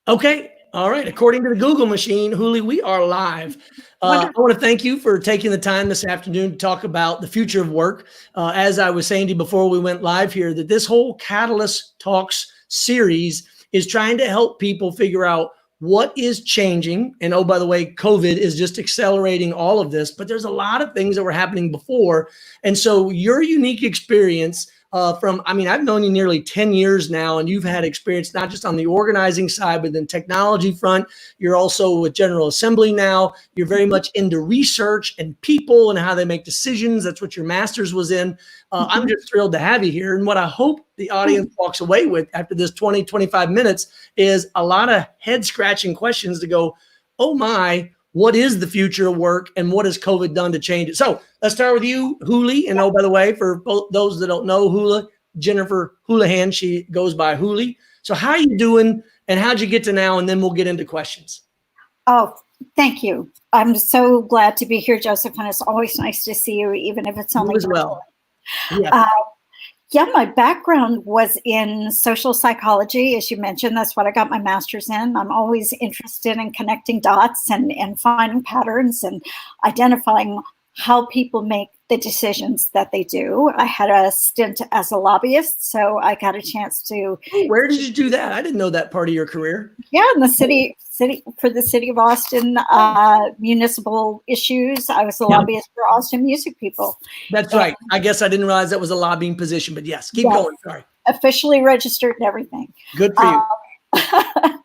Okay. All right. According to the Google machine, Houli, we are live. I Wonderful. want to thank you for taking the time this afternoon to talk about the future of work. As I was saying to you before we went live here, that this whole Catalyst Talks series is trying to help people figure out what is changing. And oh, by the way, COVID is just accelerating all of this, but there's a lot of things that were happening before. And so your unique experience I've known you nearly 10 years now, and you've had experience not just on the organizing side, but then technology front. You're also with General Assembly now. You're very much into research and people and how they make decisions. That's what your master's was in. I'm just thrilled to have you here. And what I hope the audience walks away with after this 20, 25 minutes is a lot of head scratching questions to go, oh my, what is the future of work and what has COVID done to change it? So let's start with you, Houli. And oh, by the way, for both those that don't know Houli, Jennifer Houlihan, she goes by Houli. So how are you doing and how'd you get to now? And then we'll get into questions. Oh, thank you. I'm so glad to be here, Joseph. And it's always nice to see you, even if it's only you as well. Yeah. Yeah, my background was in social psychology, as you mentioned. That's what I got my master's in. I'm always interested in connecting dots and finding patterns and identifying how people make the decisions that they do. I had a stint as a lobbyist, so I got a chance to. Where did you do that? I didn't know that part of your career. Yeah, in the city for the city of Austin, municipal issues. I was a lobbyist for Austin music people. That's right. I guess I didn't realize that was a lobbying position, but yes, keep going. Sorry. Officially registered and everything. Good for you.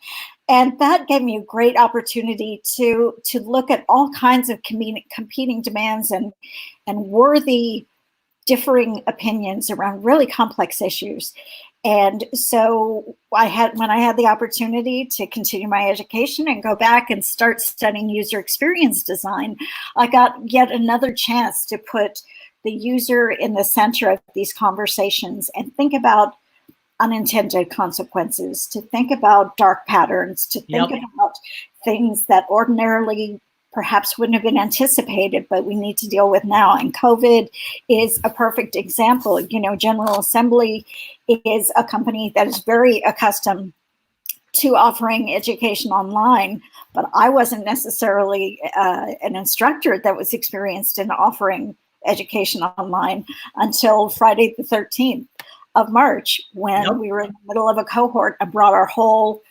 And that gave me a great opportunity to look at all kinds of competing demands and worthy differing opinions around really complex issues. And so when I had the opportunity to continue my education and go back and start studying user experience design, I got yet another chance to put the user in the center of these conversations and think about unintended consequences, to think about dark patterns, to think about things that ordinarily perhaps wouldn't have been anticipated, but we need to deal with now. And COVID is a perfect example. You know, General Assembly is a company that is very accustomed to offering education online, but I wasn't necessarily an instructor that was experienced in offering education online until Friday the 13th of March, when we were in the middle of a cohort and brought our whole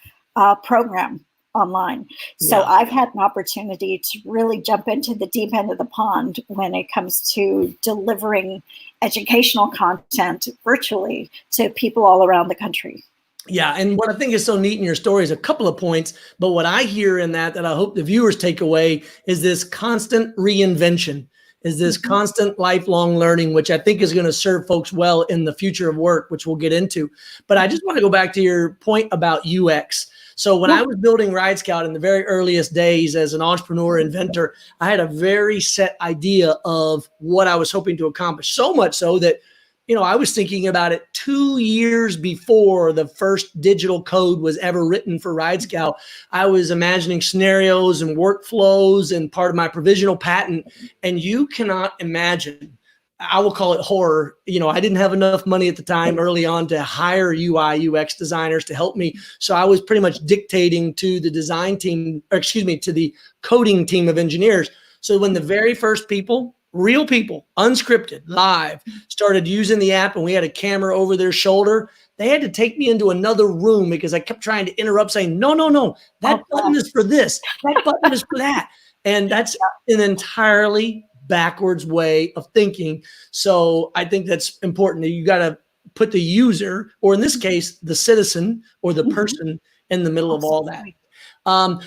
program online. So I've had an opportunity to really jump into the deep end of the pond when it comes to delivering educational content virtually to people all around the country. Yeah. And what I think is so neat in your story is a couple of points, but what I hear in that I hope the viewers take away is this constant reinvention, is this constant lifelong learning, which I think is going to serve folks well in the future of work, which we'll get into. But I just want to go back to your point about UX. So when I was building Ride Scout in the very earliest days as an entrepreneur inventor, I had a very set idea of what I was hoping to accomplish. So much so that, you know, I was thinking about it 2 years before the first digital code was ever written for Ride Scout. I was imagining scenarios and workflows and part of my provisional patent. And you cannot imagine, I will call it horror. You know, I didn't have enough money at the time early on to hire UI, UX designers to help me. So I was pretty much dictating to the design team, or excuse me, to the coding team of engineers. So when the very first people, real people, unscripted, live, started using the app and we had a camera over their shoulder, they had to take me into another room because I kept trying to interrupt saying, no, that button is for this, that button is for that. And that's an entirely backwards way of thinking. So I think that's important. You got to put the user, or in this case, the citizen or the person in the middle of all that.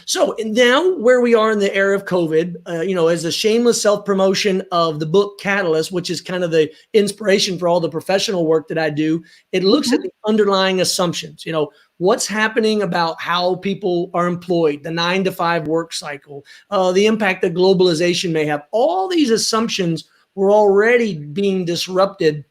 So now where we are in the era of COVID, you know, as a shameless self-promotion of the book Catalyst, which is kind of the inspiration for all the professional work that I do, it looks at the underlying assumptions, you know, what's happening about how people are employed, the 9-to-5 work cycle, the impact that globalization may have. All these assumptions were already being disrupted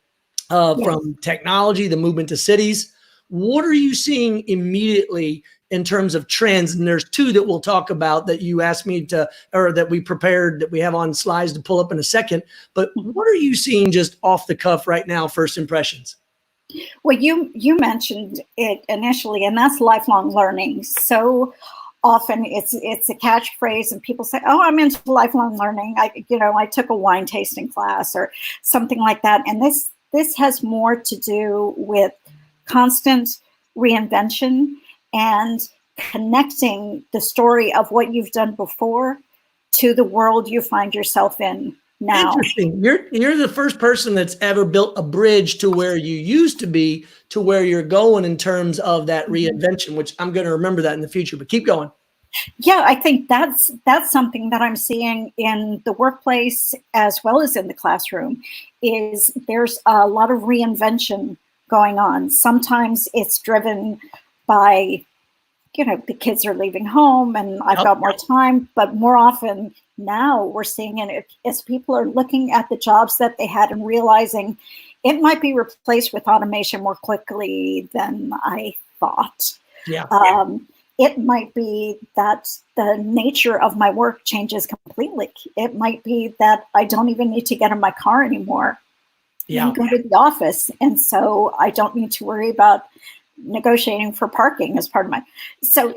from technology, the movement to cities. What are you seeing immediately in terms of trends? And there's two that we'll talk about that you asked me to, or that we prepared, that we have on slides to pull up in a second. But what are you seeing just off the cuff right now, first impressions? Well, you mentioned it initially, and that's lifelong learning. So often it's a catchphrase, and people say, "Oh, I'm into lifelong learning. I took a wine tasting class or something like that." And this has more to do with constant reinvention and connecting the story of what you've done before to the world you find yourself in now. Interesting. You're the first person that's ever built a bridge to where you used to be to where you're going in terms of that reinvention, which I'm going to remember that in the future, but keep going. Yeah, I think that's something that I'm seeing in the workplace as well as in the classroom. Is there's a lot of reinvention going on. Sometimes it's driven by, the kids are leaving home and I've got more time, but more often now we're seeing it as people are looking at the jobs that they had and realizing it might be replaced with automation more quickly than I thought. Yeah. It might be that the nature of my work changes completely. It might be that I don't even need to get in my car anymore and go to the office. And so I don't need to worry about negotiating for parking as part of so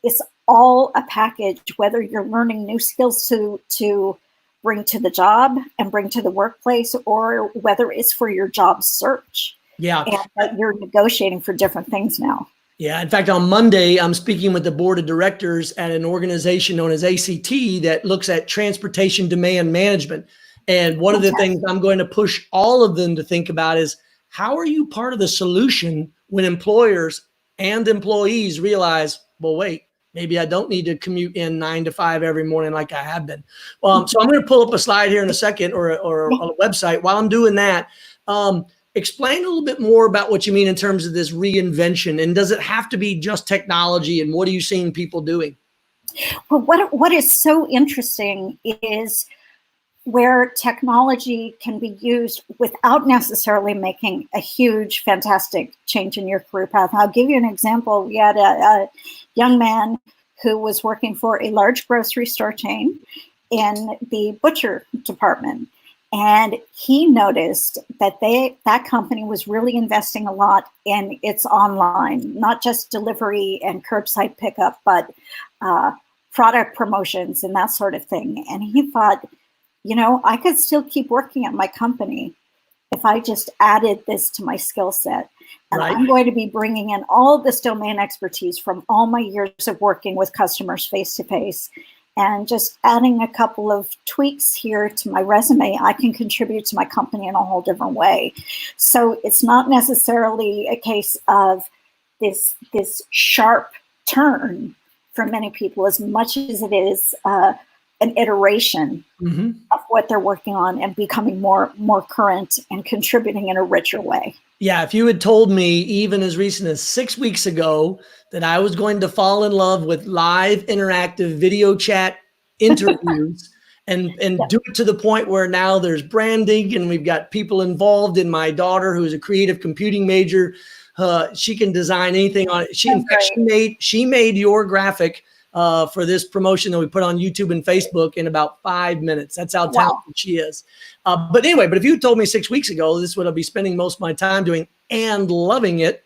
it's all a package, whether you're learning new skills to bring to the job and bring to the workplace, or whether it's for your job search. Yeah. And that you're negotiating for different things now. Yeah. In fact, on Monday, I'm speaking with the board of directors at an organization known as ACT that looks at transportation demand management. And one of the things I'm going to push all of them to think about is, how are you part of the solution when employers and employees realize, well, wait, maybe I don't need to commute in 9 to 5 every morning like I have been. So I'm going to pull up a slide here in a second, or on a website. While I'm doing that, explain a little bit more about what you mean in terms of this reinvention. And does it have to be just technology? And what are you seeing people doing? Well, what is so interesting is where technology can be used without necessarily making a huge, fantastic change in your career path. I'll give you an example. We had a young man who was working for a large grocery store chain in the butcher department. And he noticed that that company was really investing a lot in its online, not just delivery and curbside pickup, but product promotions and that sort of thing. And he thought, I could still keep working at my company if I just added this to my skill set. And I'm going to be bringing in all this domain expertise from all my years of working with customers face-to-face, and just adding a couple of tweaks here to my resume, I can contribute to my company in a whole different way. So it's not necessarily a case of this sharp turn for many people, as much as it is an iteration of what they're working on and becoming more current and contributing in a richer way. Yeah, if you had told me even as recent as 6 weeks ago that I was going to fall in love with live interactive video chat interviews and do it to the point where now there's branding and we've got people involved, in my daughter, who's a creative computing major, she can design anything on it. She made your graphic for this promotion that we put on YouTube and Facebook in about 5 minutes. That's how talented she is. But if you told me 6 weeks ago, this is what I'll be spending most of my time doing and loving it,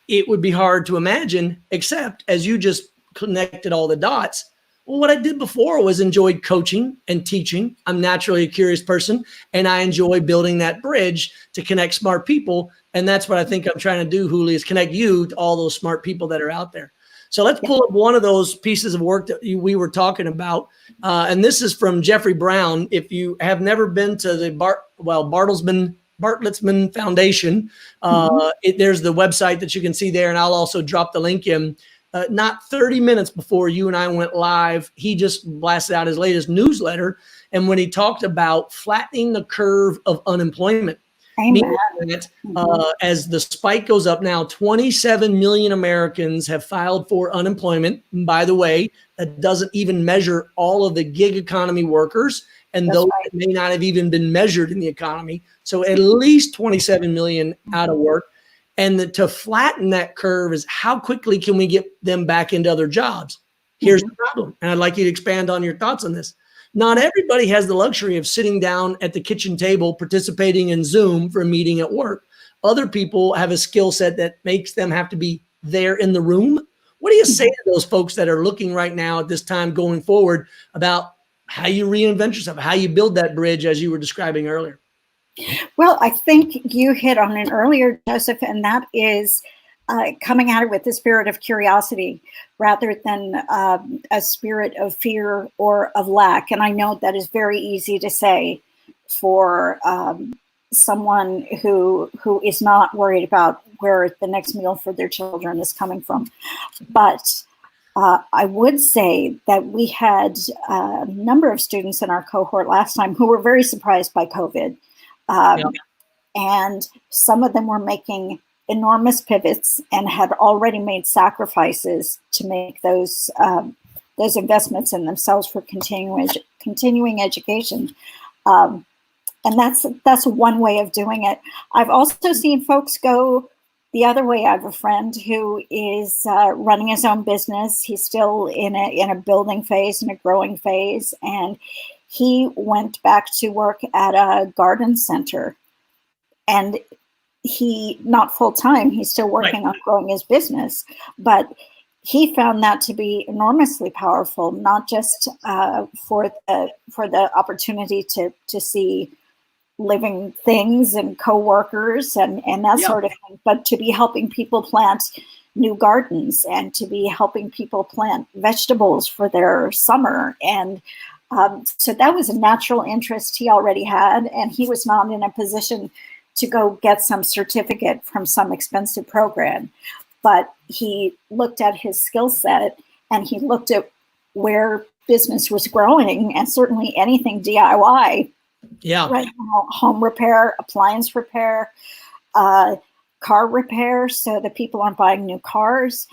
it would be hard to imagine, except as you just connected all the dots. Well, what I did before was enjoyed coaching and teaching. I'm naturally a curious person, and I enjoy building that bridge to connect smart people. And that's what I think I'm trying to do, Houli, is connect you to all those smart people that are out there. So let's pull up one of those pieces of work that we were talking about. And this is from Jeffrey Brown. If you have never been to the Bartlesman Foundation, there's the website that you can see there. And I'll also drop the link in. Not 30 minutes before you and I went live, he just blasted out his latest newsletter. And when he talked about flattening the curve of unemployment, as the spike goes up now, 27 million Americans have filed for unemployment. And by the way, that doesn't even measure all of the gig economy workers and those that may not have even been measured in the economy. So at least 27 million out of work. And to flatten that curve is, how quickly can we get them back into other jobs? Here's the problem. And I'd like you to expand on your thoughts on this. Not everybody has the luxury of sitting down at the kitchen table participating in Zoom for a meeting at work. other people have a skill set that makes them have to be there in the room. What do you say to those folks that are looking right now at this time going forward about how you reinvent yourself, how you build that bridge as you were describing earlier? Well, I think you hit on it earlier, Joseph, and that is coming at it with the spirit of curiosity rather than a spirit of fear or of lack. And I know that is very easy to say for someone who is not worried about where the next meal for their children is coming from. But I would say that we had a number of students in our cohort last time who were very surprised by COVID. And some of them were making enormous pivots and had already made sacrifices to make those investments in themselves for continuing education. And that's one way of doing it. I've also seen folks go the other way. I have a friend who is running his own business. He's still in a building phase, in a growing phase, and he went back to work at a garden center. And he, not full time, he's still working on growing his business, but he found that to be enormously powerful, not just for the opportunity to see living things and coworkers and that sort of thing, but to be helping people plant new gardens and to be helping people plant vegetables for their summer. And so that was a natural interest he already had, and he was not in a position to go get some certificate from some expensive program. But he looked at his skill set and he looked at where business was growing, and certainly anything DIY. Right now, home repair, appliance repair, car repair, so that people aren't buying new cars.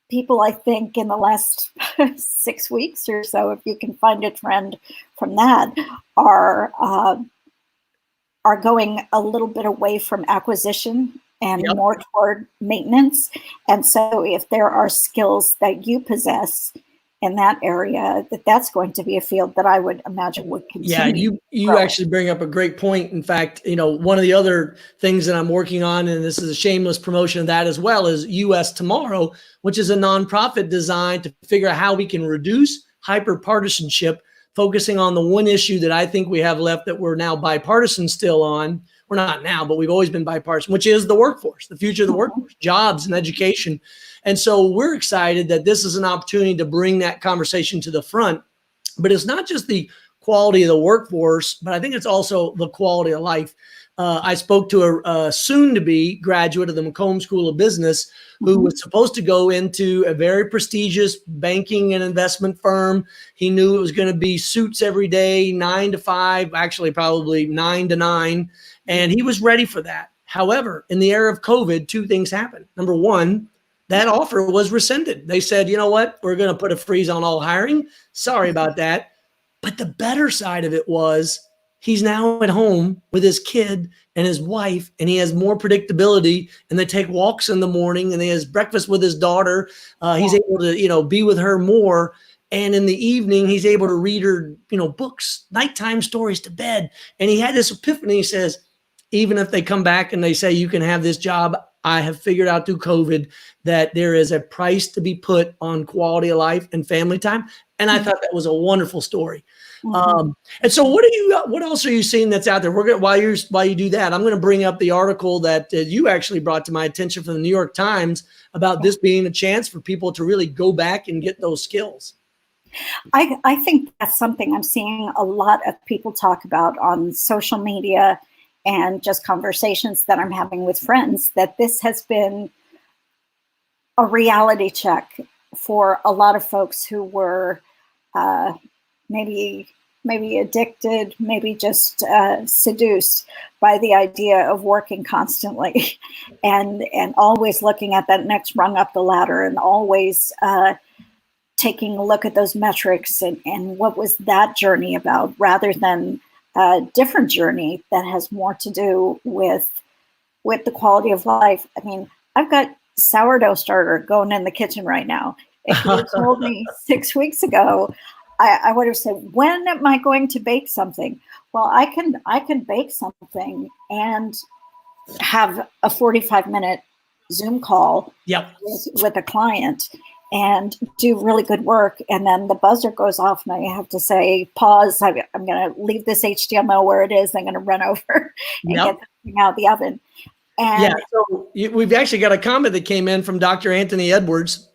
People, I think, in the last 6 weeks or so, if you can find a trend from that, are going a little bit away from acquisition and more toward maintenance. And so if there are skills that you possess in that area, that's going to be a field that I would imagine would continue. Yeah, you actually bring up a great point. In fact, one of the other things that I'm working on, and this is a shameless promotion of that as well, is USTomorrow, which is a nonprofit designed to figure out how we can reduce hyper-partisanship, focusing on the one issue that I think we have left that we're now bipartisan still on. We're not now, but we've always been bipartisan, which is the workforce, the future of the workforce, jobs and education. And so we're excited that this is an opportunity to bring that conversation to the front. But it's not just the quality of the workforce, but I think it's also the quality of life. I spoke to a soon-to-be graduate of the Macomb School of Business who was supposed to go into a very prestigious banking and investment firm. He knew it was going to be suits every day, 9 to 5, actually probably 9 to 9, and he was ready for that. However, in the era of COVID, two things happened. Number one, that offer was rescinded. They said, you know what, we're going to put a freeze on all hiring. Sorry about that. But the better side of it was he's now at home with his kid and his wife, and he has more predictability, and they take walks in the morning, and he has breakfast with his daughter. He's able to, be with her more. And in the evening, he's able to read her, books, nighttime stories to bed. And he had this epiphany. He says, even if they come back and they say, you can have this job, I have figured out through COVID that there is a price to be put on quality of life and family time. And I thought that was a wonderful story. And so what else are you seeing that's out there? We're going while you do that, I'm going to bring up the article that you actually brought to my attention from the New York Times about this being a chance for people to really go back and get those skills. I think that's something I'm seeing a lot of people talk about on social media and just conversations that I'm having with friends, that this has been a reality check for a lot of folks who were maybe addicted, maybe just seduced by the idea of working constantly and always looking at that next rung up the ladder, and always taking a look at those metrics and what was that journey about, rather than a different journey that has more to do with the quality of life. I mean, I've got sourdough starter going in the kitchen right now. If you told me 6 weeks ago, I would have said, when am I going to bake something? Well, I can bake something and have a 45-minute Zoom call Yep. with a client and do really good work. And then the buzzer goes off and I have to say, pause, I'm going to leave this HTML where it is. I'm going to run over and Yep. get the thing out of the oven. And yeah. So we've actually got a comment that came in from Dr. Anthony Edwards,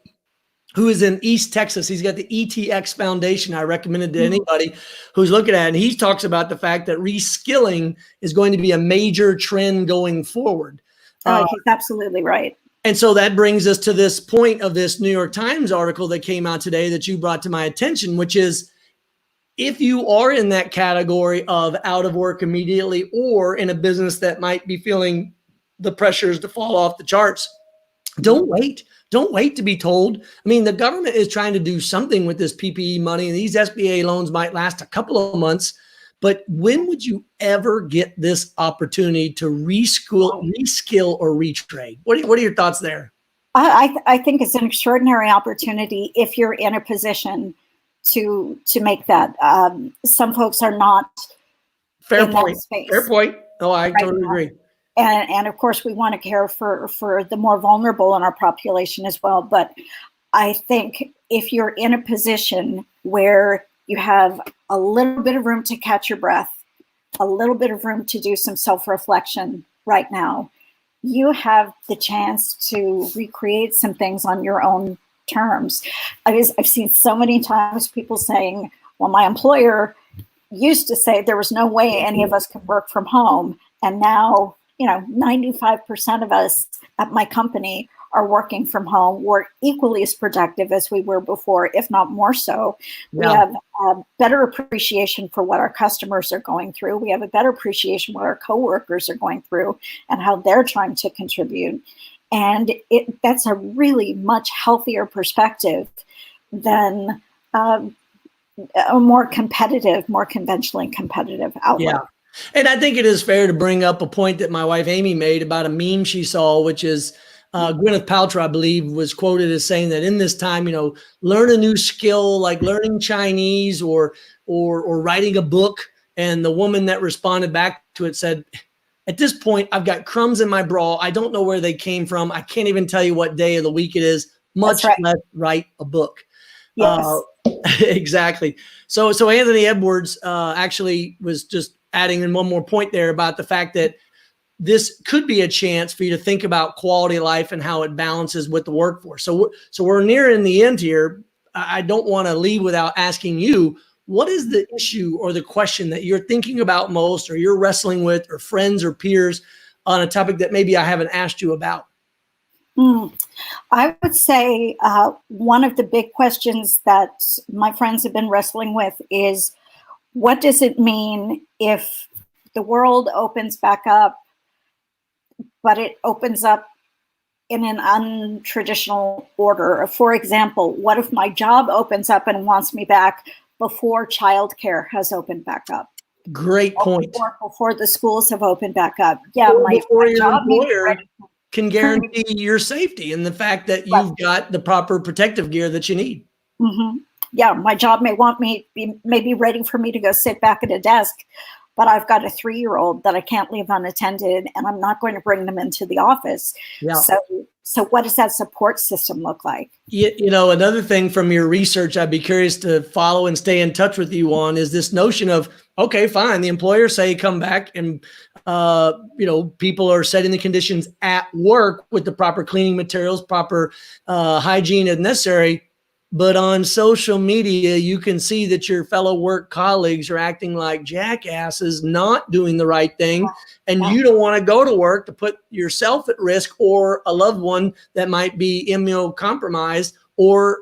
who is in East Texas. He's got the ETX Foundation. I recommend it to anybody who's looking at it. And he talks about the fact that reskilling is going to be a major trend going forward. he's absolutely right. And so that brings us to this point of this New York Times article that came out today that you brought to my attention, which is if you are in that category of out of work immediately or in a business that might be feeling the pressures to fall off the charts, don't wait. Don't wait to be told. I mean, the government is trying to do something with this PPE money, and these SBA loans might last a couple of months. But when would you ever get this opportunity to reskill or retrade? What are your thoughts there? I think it's an extraordinary opportunity if you're in a position to make that. Some folks are not. Fair point. Fair point. Oh, I totally agree. And of course, we want to care for the more vulnerable in our population as well. But I think if you're in a position where you have a little bit of room to catch your breath, a little bit of room to do some self-reflection right now, you have the chance to recreate some things on your own terms. I've seen so many times people saying, well, my employer used to say there was no way any of us could work from home. And now, 95% of us at my company are working from home. We're equally as productive as we were before, if not more so. Yeah. We have a better appreciation for what our customers are going through. We have a better appreciation what our coworkers are going through and how they're trying to contribute. And that's a really much healthier perspective than a more conventionally competitive outlook. Yeah. And I think it is fair to bring up a point that my wife Amy made about a meme she saw, which is Gwyneth Paltrow, I believe, was quoted as saying that in this time, learn a new skill like learning Chinese or writing a book. And the woman that responded back to it said, at this point, I've got crumbs in my bra. I don't know where they came from. I can't even tell you what day of the week it is, much less write a book. Yes. Exactly. So Anthony Edwards actually was just adding in one more point there about the fact that this could be a chance for you to think about quality of life and how it balances with the workforce. So we're nearing the end here. I don't want to leave without asking you, what is the issue or the question that you're thinking about most or you're wrestling with or friends or peers on a topic that maybe I haven't asked you about? I would say one of the big questions that my friends have been wrestling with is, what does it mean if the world opens back up, but it opens up in an untraditional order? For example, what if my job opens up and wants me back before childcare has opened back up? Great point. Before the schools have opened back up. Yeah, before your employer can guarantee your safety and the fact that you've got the proper protective gear that you need. Mm-hmm. Yeah, my job may be ready for me to go sit back at a desk, but I've got a 3-year-old that I can't leave unattended, and I'm not going to bring them into the office. Yeah. So what does that support system look like? Another thing from your research I'd be curious to follow and stay in touch with you on is this notion of, okay, fine, the employer say come back and people are setting the conditions at work with the proper cleaning materials, proper hygiene as necessary. But on social media, you can see that your fellow work colleagues are acting like jackasses, not doing the right thing. And you don't want to go to work to put yourself at risk or a loved one that might be immunocompromised or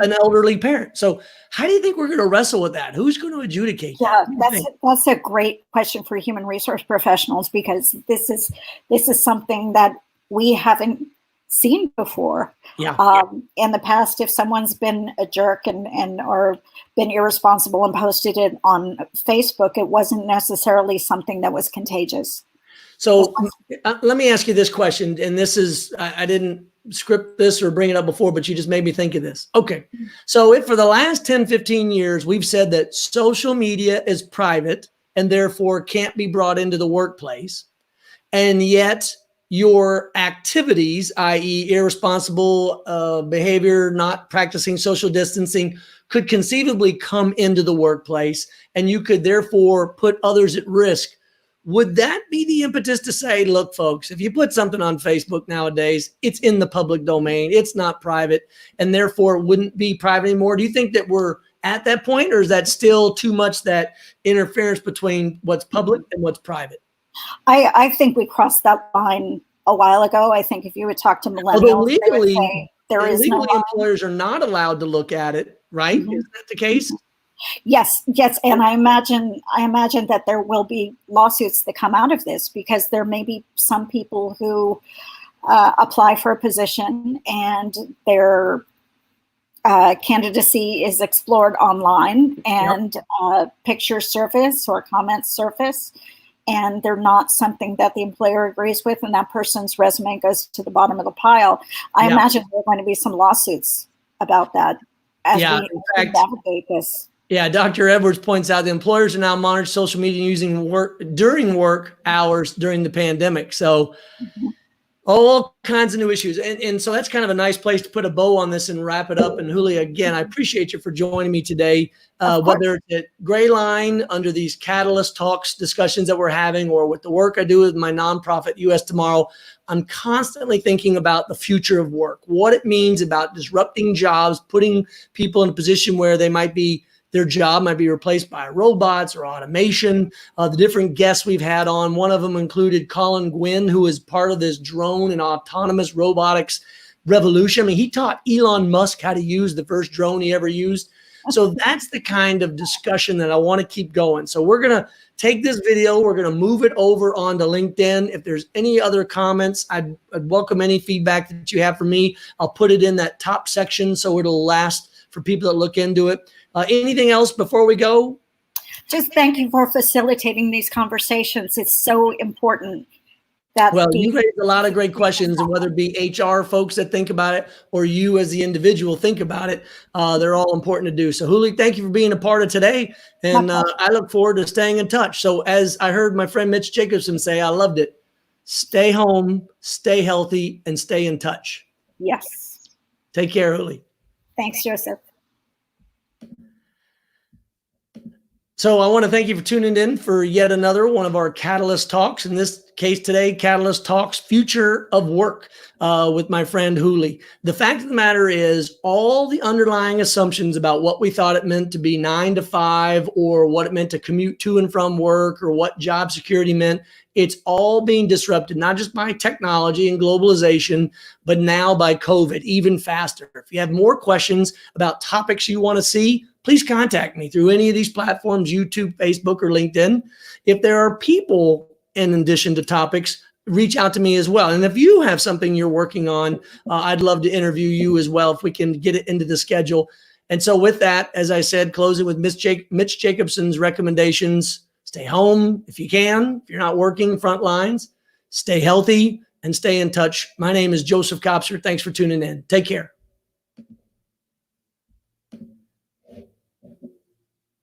an elderly parent. So how do you think we're going to wrestle with that? Who's going to adjudicate that? Yeah, that's a great question for human resource professionals, because this is something that we haven't seen before. In the past, if someone's been a jerk and or been irresponsible and posted it on Facebook, it wasn't necessarily something that was contagious. So let me ask you this question, and this is, I didn't script this or bring it up before, but you just made me think of this. Okay. So if for the last 10, 15 years, we've said that social media is private and therefore can't be brought into the workplace, and yet your activities, i.e. irresponsible behavior, not practicing social distancing, could conceivably come into the workplace, and you could therefore put others at risk. Would that be the impetus to say, look, folks, if you put something on Facebook nowadays, it's in the public domain, it's not private, and therefore it wouldn't be private anymore? Do you think that we're at that point, or is that still too much that interference between what's public and what's private? I think we crossed that line a while ago. I think if you would talk to millennials, they would say there is no line. Employers are not allowed to look at it, right? Mm-hmm. Is that the case? Yes, and I imagine that there will be lawsuits that come out of this, because there may be some people who apply for a position and their candidacy is explored online, and pictures surface or comments surface, and they're not something that the employer agrees with, and that person's resume goes to the bottom of the pile. I imagine there are going to be some lawsuits about that as we navigate this. Yeah, Dr. Edwards points out the employers are now monitoring social media using during work hours during the pandemic. So all kinds of new issues. And so that's kind of a nice place to put a bow on this and wrap it up. And Houli, again, I appreciate you for joining me today, whether it's at Grayline under these Catalyst Talks discussions that we're having, or with the work I do with my nonprofit, USTomorrow. I'm constantly thinking about the future of work, what it means about disrupting jobs, putting people in a position where their job might be replaced by robots or automation. The different guests we've had on, one of them included Colin Gwynn, who is part of this drone and autonomous robotics revolution. I mean, he taught Elon Musk how to use the first drone he ever used. So that's the kind of discussion that I want to keep going. So we're going to take this video, we're going to move it over onto LinkedIn. If there's any other comments, I'd welcome any feedback that you have for me. I'll put it in that top section so it'll last for people that look into it. Anything else before we go? Just thank you for facilitating these conversations. It's so important. You raised a lot of great questions, and whether it be HR folks that think about it or you as the individual think about it, they're all important to do. So Houli, thank you for being a part of today, and I look forward to staying in touch. So as I heard my friend Mitch Jacobson say, I loved it. Stay home, stay healthy, and stay in touch. Yes. Take care, Houli. Thanks, Joseph. So I want to thank you for tuning in for yet another one of our Catalyst Talks. In this case today, Catalyst Talks Future of Work with my friend Houli. The fact of the matter is, all the underlying assumptions about what we thought it meant to be 9 to 5, or what it meant to commute to and from work, or what job security meant, it's all being disrupted, not just by technology and globalization, but now by COVID, even faster. If you have more questions about topics you want to see, please contact me through any of these platforms, YouTube, Facebook, or LinkedIn. If there are people in addition to topics, reach out to me as well. And if you have something you're working on, I'd love to interview you as well if we can get it into the schedule. And so with that, as I said, closing with Mitch Jacobson's recommendations: stay home if you can, if you're not working front lines, stay healthy, and stay in touch. My name is Joseph Kopser. Thanks for tuning in. Take care.